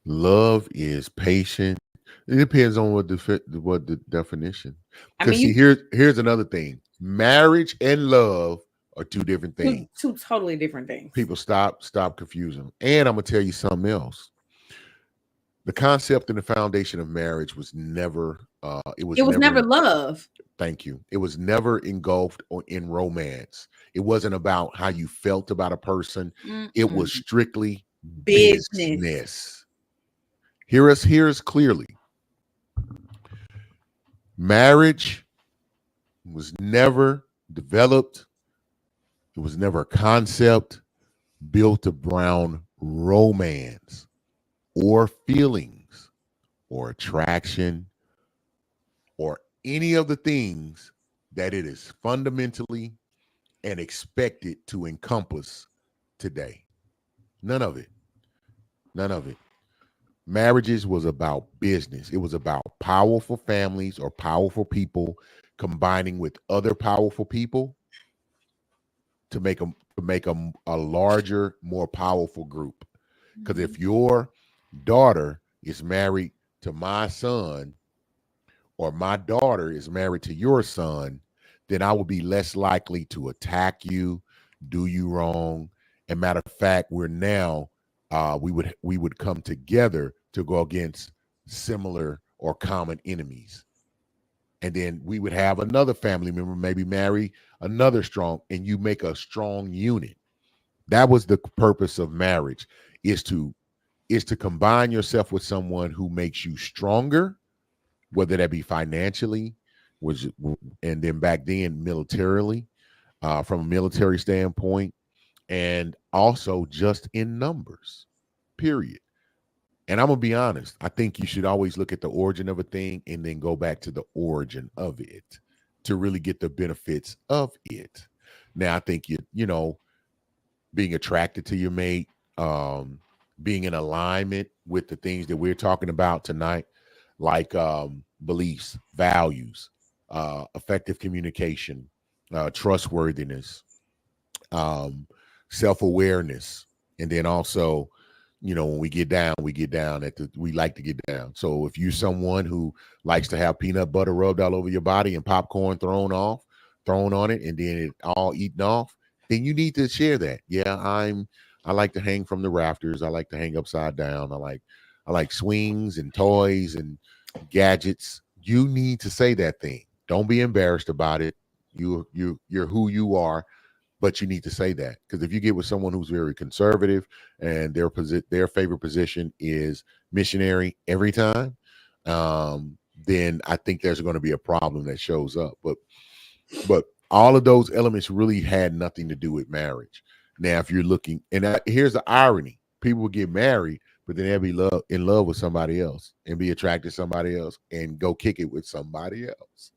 Love is patient. It depends on what the definition. I Because mean, see, you here's another thing. Marriage and love are two different two, things. two totally different things. People stop confusing them. And I'm gonna tell you something else. The concept and the foundation of marriage was never it It was was never never love. thank you. It was never engulfed or in romance. It wasn't about how you felt about a person. It was Mm-mm. strictly Business. business. Hear us clearly. Marriage was never developed. It was never a concept built around romance or feelings or attraction or any of the things that it is fundamentally and expected to encompass today. None of it. None of it. Marriages was about business. It was about powerful families or powerful people combining with other powerful people to make a larger, more powerful group. Because Mhm. if your daughter is married to my son, or my daughter is married to your son, then I will be less likely to attack you, do you wrong. And matter of fact, we would come together to go against similar or common enemies. And then we would have another family member maybe marry another strong, and you make a strong unit. That was the purpose of marriage, is to combine yourself with someone who makes you stronger, whether that be financially, which, and then back then militarily, from a military standpoint, and also just in numbers, period. And I'm gonna be honest, I think you should always look at the origin of a thing and then go back to the origin of it to really get the benefits of it. Now, I think being attracted to your mate, um, being in alignment with the things that we're talking about tonight, like beliefs, values, effective communication, trustworthiness, um, self awareness, and then also, when we get down we like to get down. So if you're someone who likes to have peanut butter rubbed all over your body and popcorn thrown on it, and then it all eaten off, then you need to share that. Yeah, I like to hang from the rafters. I like to hang upside down. I like swings and toys and gadgets. You need to say that thing. Don't be embarrassed about it. You're who you are, but you need to say that, because if you get with someone who's very conservative and their favorite position is missionary every time, then I think there's going to be a problem that shows up. But all of those elements really had nothing to do with marriage. Now, if you're looking, and here's the irony: people will get married, but then they'll be in love with somebody else and be attracted to somebody else and go kick it with somebody else.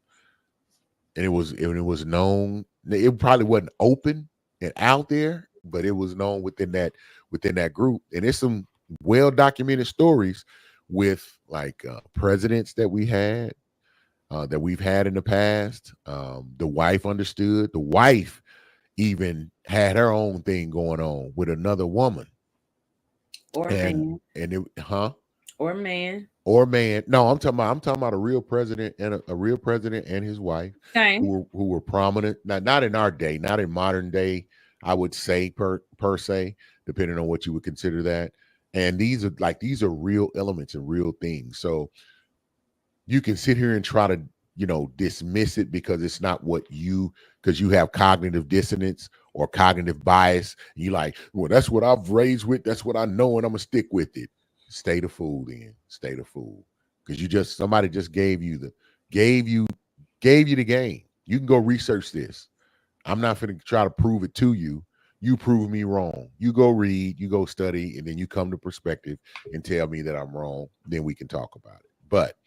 And it was known. It probably wasn't open and out there, but it was known within that group. And there's some well documented stories with like presidents that we've had in the past. The wife understood. The wife even had her own thing going on with another woman, Or and man. Or man. or man. No, I'm talking about a real president and a real president and his wife Same. who were prominent. Not in our day, not in modern day. I would say per se, depending on what you would consider that. And these are real elements and real things. So you can sit here and try to dismiss it because it's not what because you have cognitive dissonance or cognitive bias. And you like, well, that's what I've raised with, that's what I know, and I'm gonna stick with it. Stay the fool then. Stay the fool. Because somebody just gave you the game. You can go research this. I'm not going to try to prove it to you. You prove me wrong. You go read, you go study, and then you come to perspective and tell me that I'm wrong. Then we can talk about it. But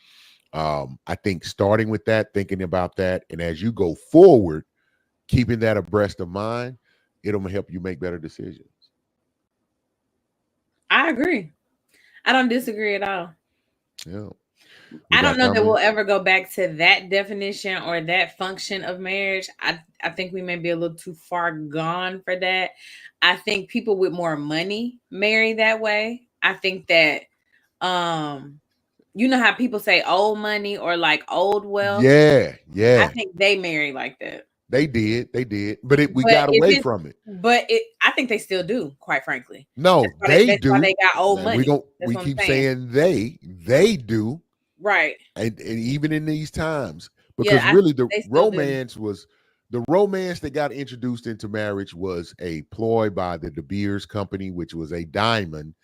I think starting with that, thinking about that, and as you go forward, keeping that abreast of mind, it'll help you make better decisions. I agree. I don't disagree at all. Yeah. We I don't got know that we'll comments? ever go back to that definition or that function of marriage. I think we may be a little too far gone for that. I think people with more money marry that way. I think that you know how people say old money or like old wealth? Yeah, I yeah. think they marry like that. They did. But we But got if away it's from it. I think they still do, quite frankly. No, they That's why do. they got old And money. That's we what I'm keep saying. saying they do. Right. And even in these times, Yeah, because really they still do. the romance that got introduced into marriage was a ploy by the De Beers company, which was a diamond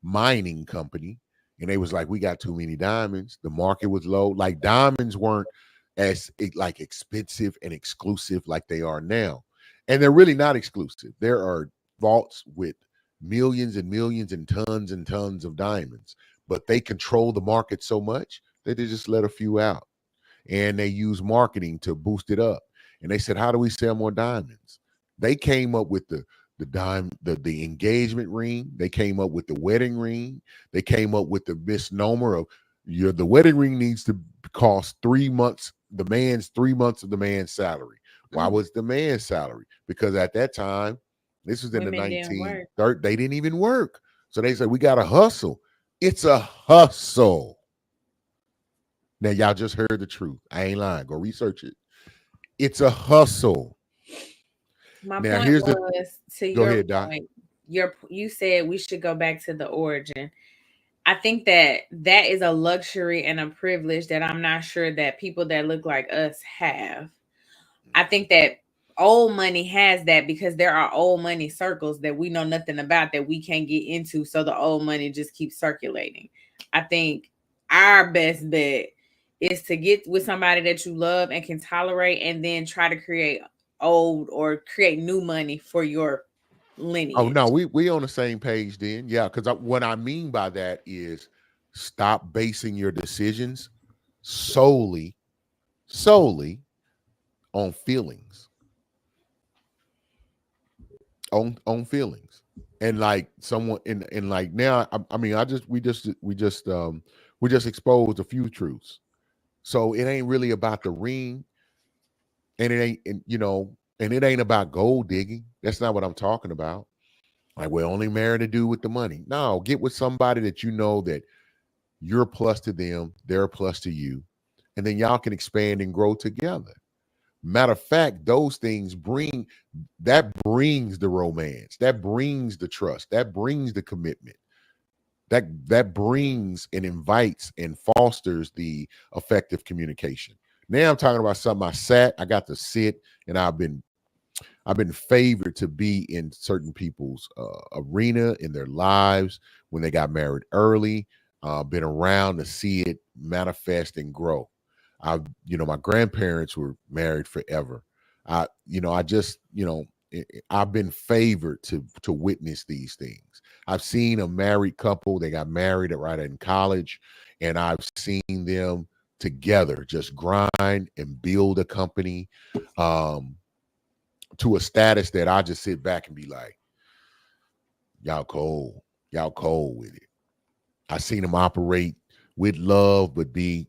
mining company. And they was like, we got too many diamonds. The market was low. Like diamonds weren't as like expensive and exclusive like they are now. And they're really not exclusive. There are vaults with millions and millions and tons of diamonds, but they control the market so much that they just let a few out, and they use marketing to boost it up. And they said, how do we sell more diamonds? They came up with the engagement ring. They came up with the wedding ring. They came up with the misnomer of the wedding ring needs to cost 3 months, the man's 3 months of the man's salary. Why was the man's salary? Because at that time, this was in the Women didn't work. 1930s, they didn't even work. So they said, we got to hustle. It's a hustle. Now, y'all just heard the truth. I ain't lying. Go research it. It's a hustle. My Now, point was to go your ahead, Doc. point. You said we should go back to the origin. I think that that is a luxury and a privilege that I'm not sure that people that look like us have. I think that old money has that because there are old money circles that we know nothing about that we can't get into. So the old money just keeps circulating. I think our best bet is to get with somebody that you love and can tolerate and then try to create old or create new money for your Oh, lineage. no, we on the same page then. Yeah, because what I mean by that is stop basing your decisions solely, solely on feelings, on feelings. And like someone in like now, I mean, we just exposed a few truths. So it ain't really about the ring, and it ain't, and it ain't about gold digging. That's not what I'm talking about. Like we're only married to do with the money. No, get with somebody that you know that you're a plus to them, they're a plus to you, and then y'all can expand and grow together. Matter of fact, those things brings the romance, that brings the trust, that brings the commitment, that brings and invites and fosters the effective communication. Now I'm talking about something I got to sit, and I've been favored to be in certain people's arena in their lives when they got married early. Been around to see it manifest and grow. My grandparents were married forever. I've been favored to witness these things. I've seen a married couple. They got married right in college, and I've seen them together just grind and build a company. To a status that I just sit back and be like, y'all cold with it. I seen them operate with love, but be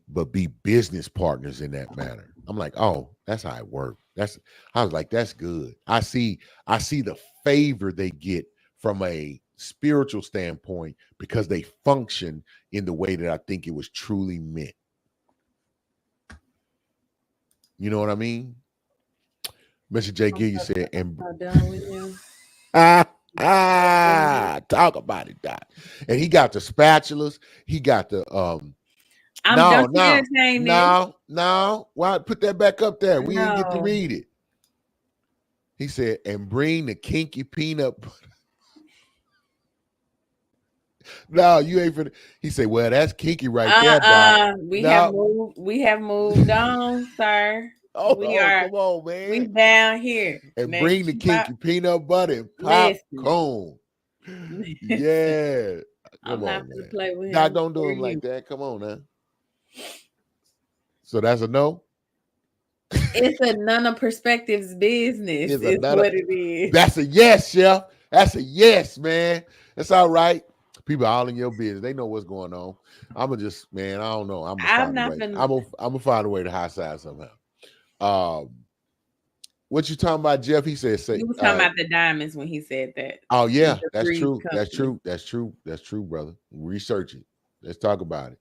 business partners in that manner. I'm like, oh, that's how it works. I was like, that's good. I see the favor they get from a spiritual standpoint because they function in the way that I think it was truly meant. You know what I mean? Mr. J. I'm Gill, you so, said, I'm and so done with you. talk about it, Doc. And he got the spatulas. He got the Don't no, you no, entertain this? no. Why put that back up there? We didn't get to No. read it. He said, and bring the kinky peanut. No, you ain't for. He said, well, that's kinky right there, Doc. No, We have moved on, sir. hold We on, are come on, we man. down here. And Now you bring the keep out. kinky peanut butter and Listen. popcorn. Listen. Yeah, come I'm not on, gonna man. play with Doc, him don't do or him like you. that. Come on, now. So that's a no. It's a none of perspectives business, Is is another. what it is. That's a yes, chef. That's a yes, man. That's all right. People all in your business. They know what's going on. I'ma just, man, I don't know. I'm gonna I'm find a not way. gonna I'm gonna find a way to high side somehow. Um, what you talking about, Jeff? He said, say, you was talking about the diamonds when he said that. oh With yeah, the that's Breeze true. That's company. true. That's true. That's true, brother. Research it. Let's talk about it.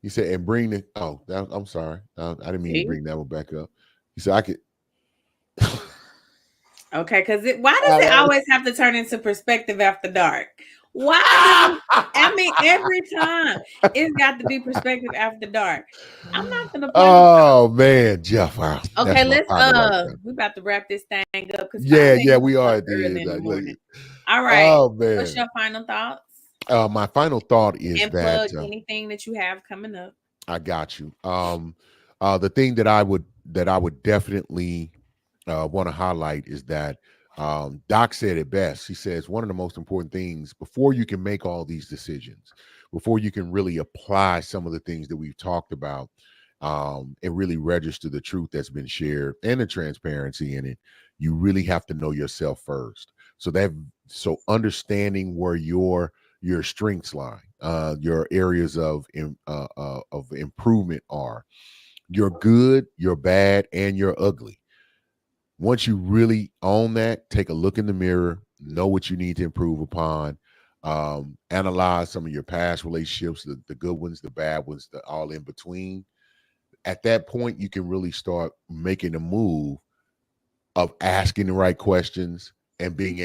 He said, and bring the. Oh, I'm sorry. I didn't mean to See? bring that one back up. He said, I could. Okay, because why does it always have to turn into perspective after dark? Why does it? I mean, every time it's got to be perspective after dark. I'm not gonna play with Oh man, Jeff, wow, y'all. Okay, that's my let's partner right there. we about to wrap this thing up because Yeah, 5 yeah, a.m. we is are up at the early end. in the Look, morning. All right. oh What's man, your final thoughts? my final thought is And that plug anything that you have coming up. I got you. The thing that I would definitely want to highlight is that Doc said it best. He says one of the most important things before you can make all these decisions, before you can really apply some of the things that we've talked about, and really register the truth that's been shared and the transparency in it, you really have to know yourself first. So understanding where your strengths lie, your areas of improvement are, your good, your bad, and your ugly. Once you really own that, take a look in the mirror, know what you need to improve upon, analyze some of your past relationships, the good ones, the bad ones, the all in between. At that point, you can really start making a move of asking the right questions and being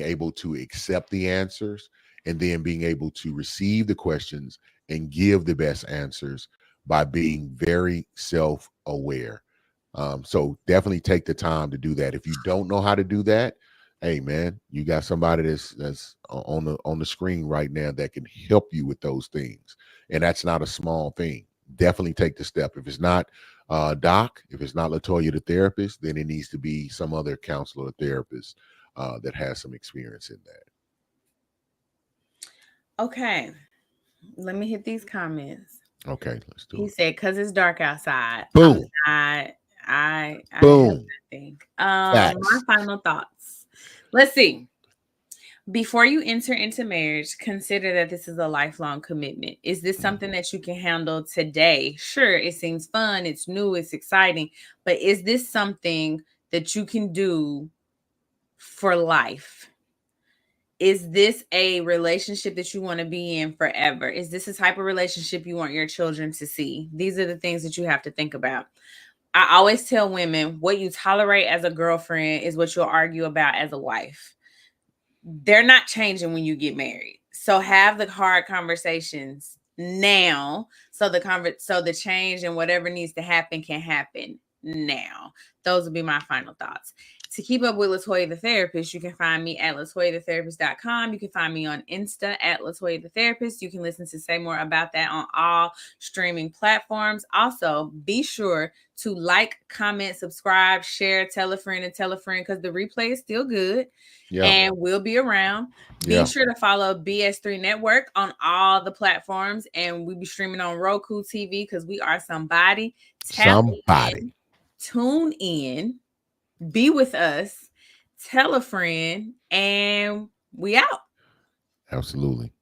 able to accept the answers, and then being able to receive the questions and give the best answers by being very self-aware. So definitely take the time to do that. If you don't know how to do that, hey man, you got somebody that's on the screen right now that can help you with those things, and that's not a small thing. Definitely take the step. If it's not Doc, if it's not Latoya the therapist, then it needs to be some other counselor or therapist that has some experience in that. Okay, let me hit these comments. Okay, let's do He it. said, "Cause it's dark outside." I'm Boom, not. I have boom, nothing. My facts. final thoughts. Let's see. Before you enter into marriage, consider that this is a lifelong commitment. Is this something Mhm. that you can handle today? Sure, it seems fun, it's new, it's exciting, but is this something that you can do for life? Is this a relationship that you want to be in forever? Is this a type of relationship you want your children to see? These are the things that you have to think about. I always tell women what you tolerate as a girlfriend is what you'll argue about as a wife. They're not changing when you get married. So have the hard conversations now so the change and whatever needs to happen can happen now. Those would be my final thoughts. To keep up with Latoya the Therapist, you can find me at LatoyaTheTherapist.com. You can find me on Insta at Latoya the Therapist. You can listen to Say More About That on all streaming platforms. Also, be sure to like, comment, subscribe, share, tell a friend because the replay is still good Yeah, and we'll be around. Be yeah. sure to follow BS3 Network on all the platforms, and we'll be streaming on Roku TV because we are somebody. Tap Somebody. in, tune in, be with us, tell a friend, and we out. Absolutely.